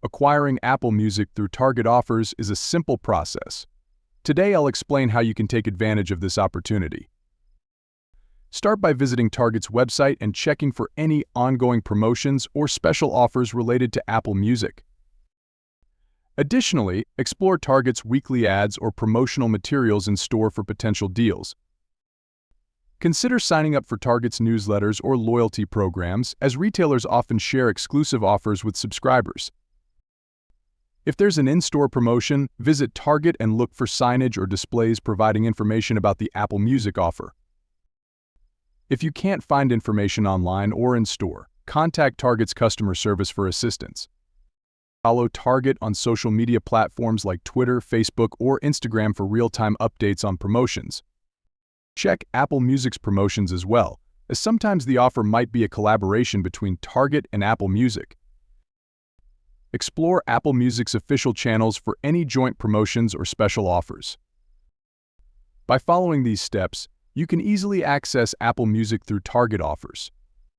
Acquiring Apple Music through Target offers is a simple process. Today I'll explain how you can take advantage of this opportunity. Start by visiting Target's website and checking for any ongoing promotions or special offers related to Apple Music. Additionally, explore Target's weekly ads or promotional materials in store for potential deals. Consider signing up for Target's newsletters or loyalty programs, as retailers often share exclusive offers with subscribers. If there's an in-store promotion, visit Target and look for signage or displays providing information about the Apple Music offer. If you can't find information online or in store, contact Target's customer service for assistance. Follow Target on social media platforms like Twitter, Facebook, or Instagram for real-time updates on promotions. Check Apple Music's promotions as well, as sometimes the offer might be a collaboration between Target and Apple Music. Explore Apple Music's official channels for any joint promotions or special offers. By following these steps, you can easily access Apple Music through Target offers.